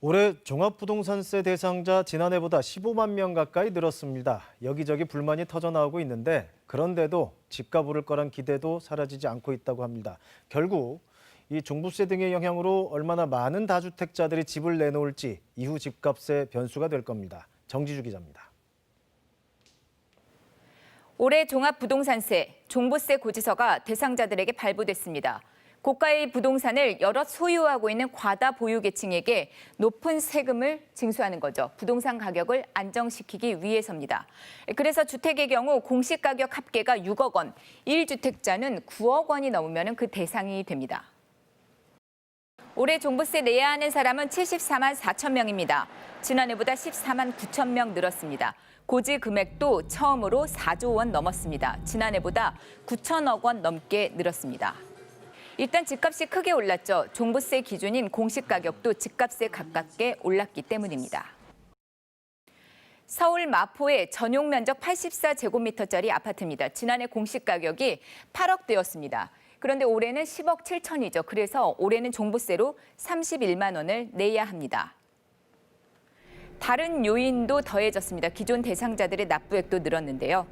올해 종합부동산세 대상자 지난해보다 15만 명 가까이 늘었습니다. 여기저기 불만이 터져나오고 있는데 그런데도 집값 오를 거란 기대도 사라지지 않고 있다고 합니다. 결국 이 종부세 등의 영향으로 얼마나 많은 다주택자들이 집을 내놓을지 이후 집값의 변수가 될 겁니다. 정지주 기자입니다. 올해 종합부동산세, 종부세 고지서가 대상자들에게 발부됐습니다. 고가의 부동산을 여럿 소유하고 있는 과다 보유 계층에게 높은 세금을 징수하는 거죠. 부동산 가격을 안정시키기 위해서입니다. 그래서 주택의 경우 공시가격 합계가 6억 원, 1주택자는 9억 원이 넘으면 그 대상이 됩니다. 올해 종부세 내야 하는 사람은 74만 4천 명입니다. 지난해보다 14만 9천 명 늘었습니다. 고지 금액도 처음으로 4조 원 넘었습니다. 지난해보다 9천억 원 넘게 늘었습니다. 일단 집값이 크게 올랐죠. 종부세 기준인 공시가격도 집값에 가깝게 올랐기 때문입니다. 서울 마포의 전용 면적 84제곱미터짜리 아파트입니다. 지난해 공시가격이 8억대였습니다. 그런데 올해는 10억 7천이죠. 그래서 올해는 종부세로 31만 원을 내야 합니다. 다른 요인도 더해졌습니다. 기존 대상자들의 납부액도 늘었는데요.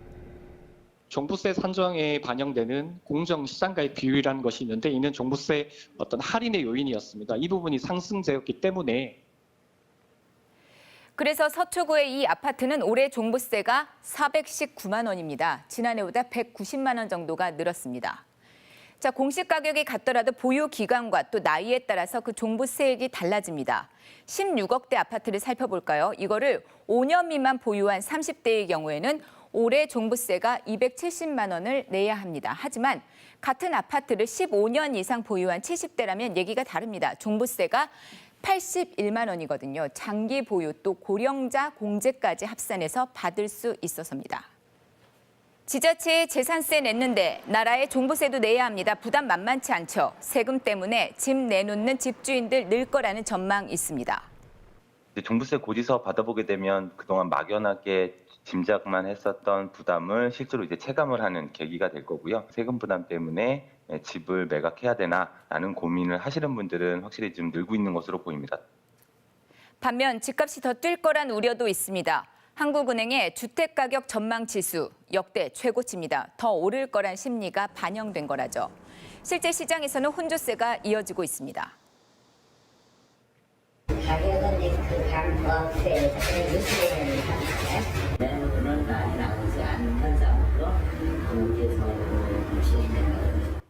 종부세 산정에 반영되는 공정시장가의 비율이라는 것이 있는데 이는 종부세 어떤 할인의 요인이었습니다. 이 부분이 상승세였기 때문에 그래서 서초구의 이 아파트는 올해 종부세가 419만 원입니다. 지난해보다 190만 원 정도가 늘었습니다. 자, 공시가격이 같더라도 보유 기간과 또 나이에 따라서 그 종부세액이 달라집니다. 16억대 아파트를 살펴볼까요? 이거를 5년 미만 보유한 30대의 경우에는 올해 종부세가 270만 원을 내야 합니다. 하지만 같은 아파트를 15년 이상 보유한 70대라면 얘기가 다릅니다. 종부세가 81만 원이거든요. 장기 보유 또 고령자 공제까지 합산해서 받을 수 있어서입니다. 지자체에 재산세 냈는데 나라에 종부세도 내야 합니다. 부담 만만치 않죠. 세금 때문에 집 내놓는 집주인들 늘 거라는 전망이 있습니다. 종부세 고지서 받아보게 되면 그동안 막연하게 짐작만 했었던 부담을 실제로 이제 체감을 하는 계기가 될 거고요. 세금 부담 때문에 집을 매각해야 되나라는 고민을 하시는 분들은 확실히 좀 늘고 있는 것으로 보입니다. 반면 집값이 더 뛸 거란 우려도 있습니다. 한국은행의 주택가격 전망지수 역대 최고치입니다. 더 오를 거란 심리가 반영된 거라죠. 실제 시장에서는 혼조세가 이어지고 있습니다. 가격은 그 강보세에서 유지되는 상태. 내놓고는 나오지 않는 현상으로 한국에서 진행되는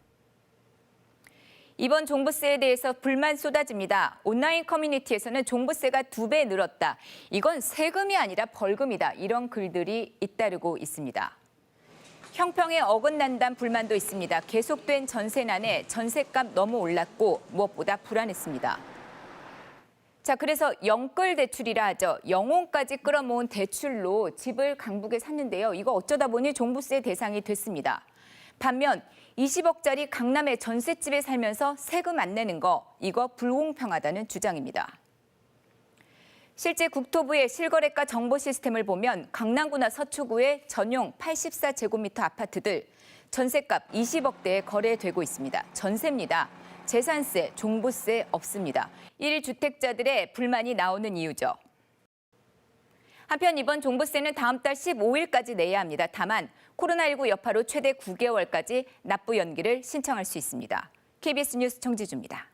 이번 종부세에 대해서 불만 쏟아집니다. 온라인 커뮤니티에서는 종부세가 2배 늘었다. 이건 세금이 아니라 벌금이다. 이런 글들이 잇따르고 있습니다. 형평에 어긋난다는 불만도 있습니다. 계속된 전세난에 전세값 너무 올랐고 무엇보다 불안했습니다. 자, 그래서 영끌 대출이라 하죠. 영혼까지 끌어모은 대출로 집을 강북에 샀는데요. 이거 어쩌다 보니 종부세 대상이 됐습니다. 반면 20억짜리 강남의 전셋집에 살면서 세금 안 내는 거, 이거 불공평하다는 주장입니다. 실제 국토부의 실거래가 정보 시스템을 보면 강남구나 서초구의 전용 84제곱미터 아파트들 전셋값 20억대에 거래되고 있습니다. 전세입니다. 재산세, 종부세 없습니다. 1주택자들의 불만이 나오는 이유죠. 한편 이번 종부세는 다음 달 15일까지 내야 합니다. 다만 코로나19 여파로 최대 9개월까지 납부 연기를 신청할 수 있습니다. KBS 뉴스 정지주입니다.